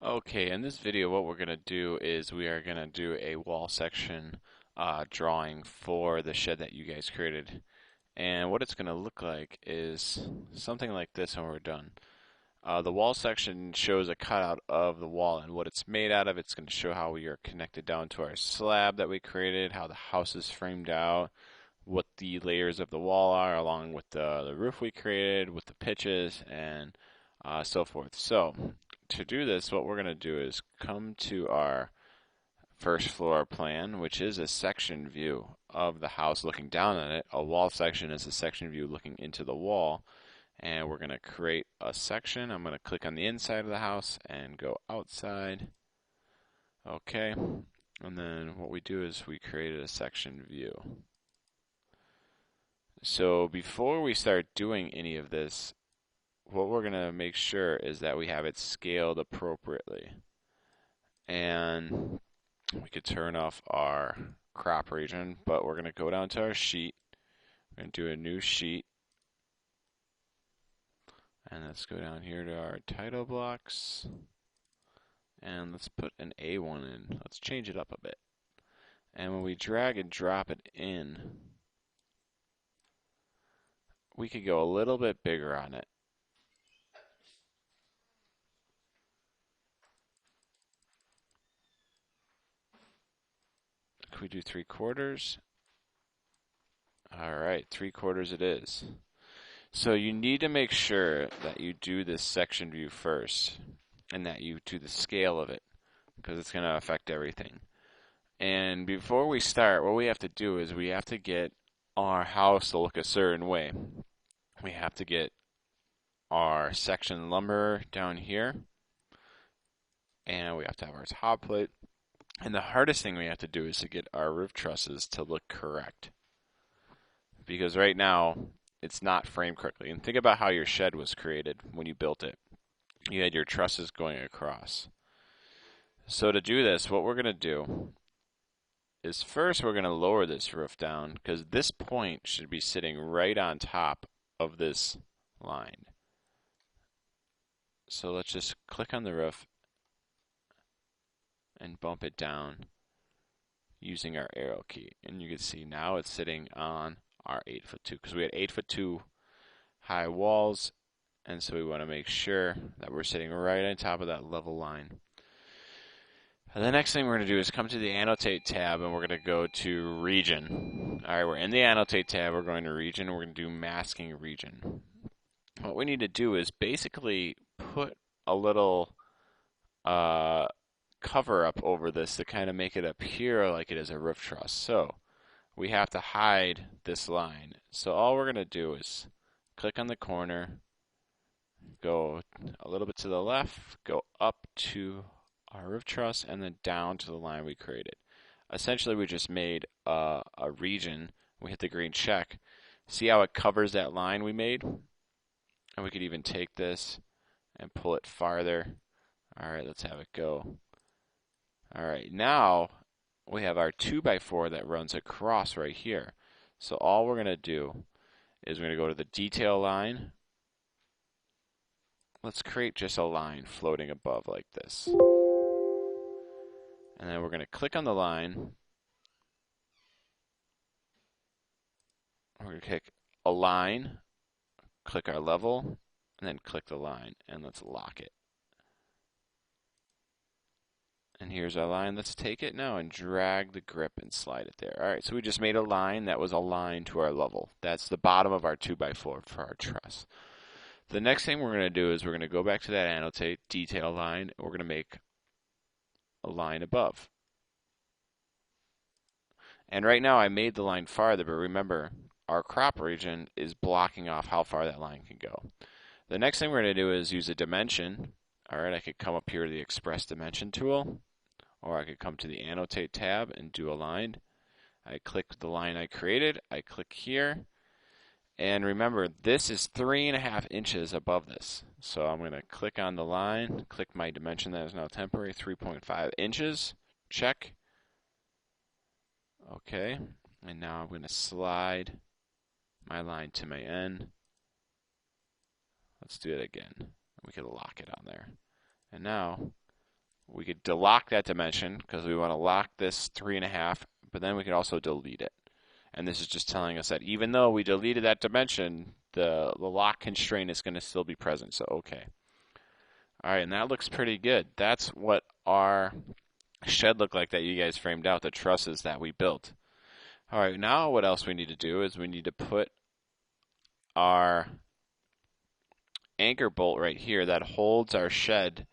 Okay, in this video what we're going to do is we are going to do a wall section drawing for the shed that you guys created. And what it's going to look like is something like this when we're done. The wall section shows a cutout of the wall and what it's made out of. It's going to show how we are connected down to our slab that we created, how the house is framed out, what the layers of the wall are, along with the roof we created, with the pitches, and so forth. So to do this, what we're going to do is come to our first floor plan, which is a section view of the house looking down on it. A wall section is a section view looking into the wall. And we're going to create a section. I'm going to click on the inside of the house and go outside. Okay. And then what we do is we created a section view. So before we start doing any of this, what we're going to make sure is that we have it scaled appropriately. And we could turn off our crop region, but we're going to go down to our sheet. We're going to do a new sheet. And let's go down here to our title blocks. And let's put an A1 in. Let's change it up a bit. And when we drag and drop it in, we could go a little bit bigger on it. Could we do 3/4? Alright, 3/4 it is. So you need to make sure that you do this section view first and that you do the scale of it because it's going to affect everything. And before we start, what we have to do is we have to get our house to look a certain way. We have to get our section lumber down here, and we have to have our top plate. And the hardest thing we have to do is to get our roof trusses to look correct. Because right now, it's not framed correctly. And think about how your shed was created when you built it. You had your trusses going across. So to do this, what we're going to do is first we're going to lower this roof down because this point should be sitting right on top of this line. So let's just click on the roof and bump it down using our arrow key. And you can see now it's sitting on our 8'2" because we had 8'2" high walls, and so we want to make sure that we're sitting right on top of that level line. And the next thing we're going to do is come to the Annotate tab, and we're going to go to Region. Alright, we're in the Annotate tab, we're going to Region, and we're going to do Masking Region. What we need to do is basically put a little cover up over this to kind of make it appear like it is a roof truss. So we have to hide this line. So all we're going to do is click on the corner, go a little bit to the left, go up to our roof truss, and then down to the line we created. Essentially, we just made a region. We hit the green check. See how it covers that line we made? And we could even take this and pull it farther. Alright, let's have it go. Alright, now we have our 2x4 that runs across right here. So all we're going to do is we're going to go to the detail line. Let's create just a line floating above like this. And then we're going to click on the line. We're going to click Align, click our level, and then click the line, and let's lock it. And here's our line. Let's take it now and drag the grip and slide it there. Alright, so we just made a line that was aligned to our level. That's the bottom of our 2x4 for our truss. The next thing we're going to do is we're going to go back to that Annotate detail line, and we're going to make a line above. And right now I made the line farther, but remember, our crop region is blocking off how far that line can go. The next thing we're going to do is use a dimension. Alright, I could come up here to the Express Dimension tool, or I could come to the Annotate tab and do Aligned. I click the line I created, I click here, and remember this is 3.5 inches above this. So I'm going to click on the line, click my dimension that is now temporary, 3.5 inches, check. Okay, and now I'm going to slide my line to my end. Let's do it again. We can lock it on there. And now we could delock that dimension because we want to lock this 3.5, but then we could also delete it. And this is just telling us that even though we deleted that dimension, the lock constraint is going to still be present. So, okay. All right, and that looks pretty good. That's what our shed looked like that you guys framed out, the trusses that we built. All right, now what else we need to do is we need to put our anchor bolt right here that holds our shed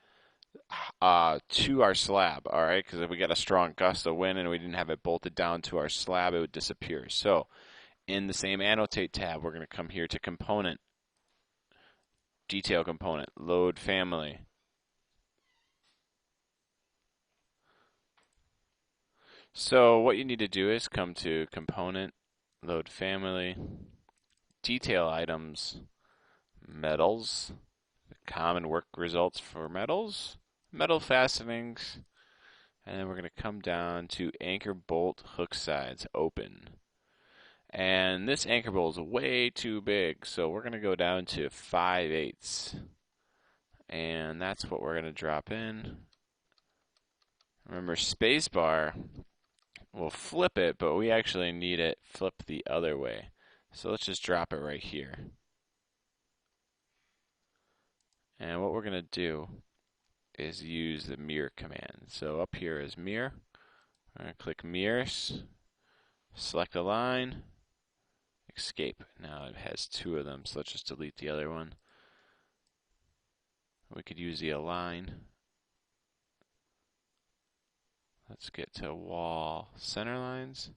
to our slab, all right? Because if we get a strong gust of wind and we didn't have it bolted down to our slab, it would disappear. So in the same annotate tab, we're going to come here to component, detail component, load family. So what you need to do is come to component, load family, detail items, metals, common work results for metals, metal fastenings, and then we're going to come down to anchor bolt hook sides open. And this anchor bolt is way too big, so we're going to go down to 5/8. And that's what we're going to drop in. Remember, spacebar will flip it, but we actually need it flipped the other way. So let's just drop it right here. And what we're going to do is use the mirror command. So up here is mirror. I'm going to click mirrors, select a line, escape. Now it has 2 of them, so let's just delete the other one. We could use the align. Let's get to wall center lines.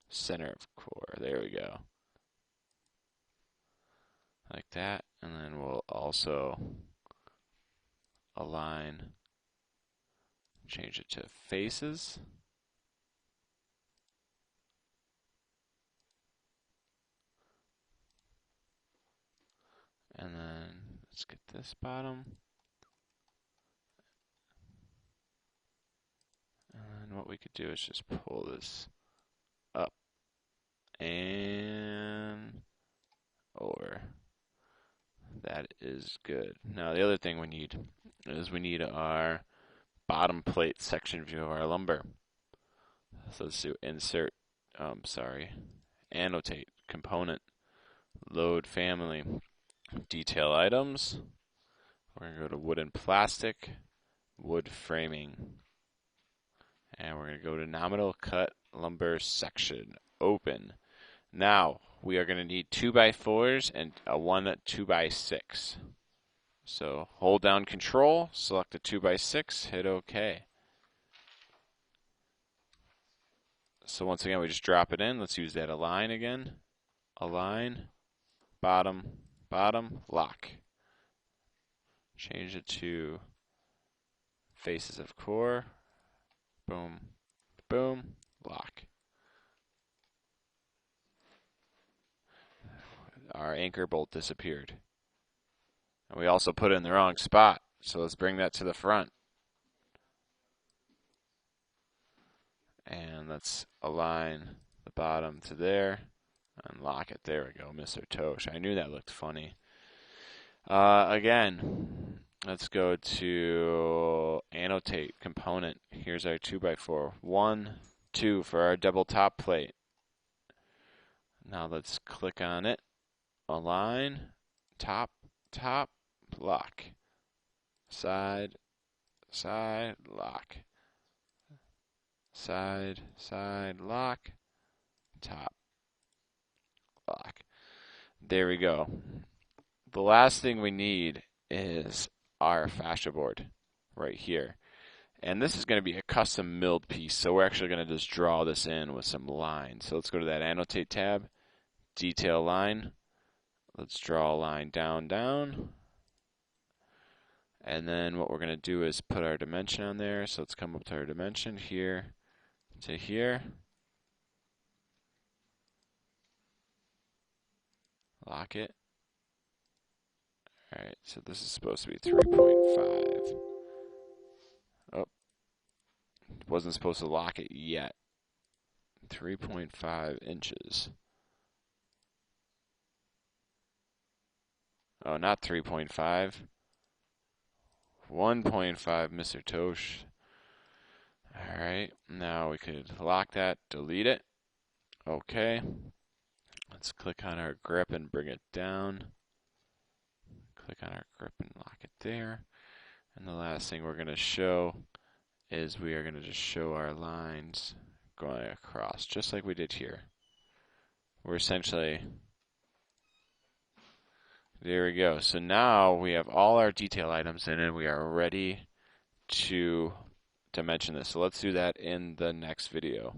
Center of core, there we go. Like that, and then we'll also align, change it to faces. And then let's get this bottom. And what we could do is just pull this up and over. That is good. Now the other thing we need is we need our bottom plate section view of our lumber. So let's do insert, annotate, component, load family, detail items. We're going to go to wood and plastic, wood framing. And we're going to go to nominal cut lumber section, open. Now, we are going to need 2x4s and a 1 2x6. So hold down control, select a 2x6, hit OK. So once again, we just drop it in. Let's use that align again. Align, bottom, bottom, lock. Change it to faces of core. Boom, boom, lock. Our anchor bolt disappeared. And we also put it in the wrong spot. So let's bring that to the front. And let's align the bottom to there and lock it. There we go, Mr. Tosh. I knew that looked funny. Again, let's go to annotate component. Here's our 2x4. 1, 2 for our double top plate. Now let's click on it. Align, top, top, lock. Side, side, lock. Side, side, lock. Top, lock. There we go. The last thing we need is our fascia board right here. And this is going to be a custom milled piece, so we're actually going to just draw this in with some lines. So let's go to that annotate tab, detail line. Let's draw a line down, down. And then what we're going to do is put our dimension on there. So let's come up to our dimension here to here. Lock it. Alright, so this is supposed to be 3.5. Oh, wasn't supposed to lock it yet. 3.5 inches. Oh, not 3.5. 1.5 Mr. Tosh. Alright, now we could lock that, delete it. Okay. Let's click on our grip and bring it down. Click on our grip and lock it there. And the last thing we're going to show is we are going to just show our lines going across, just like we did here. We're essentially, there we go. So now we have all our detail items in and we are ready to dimension this. So let's do that in the next video.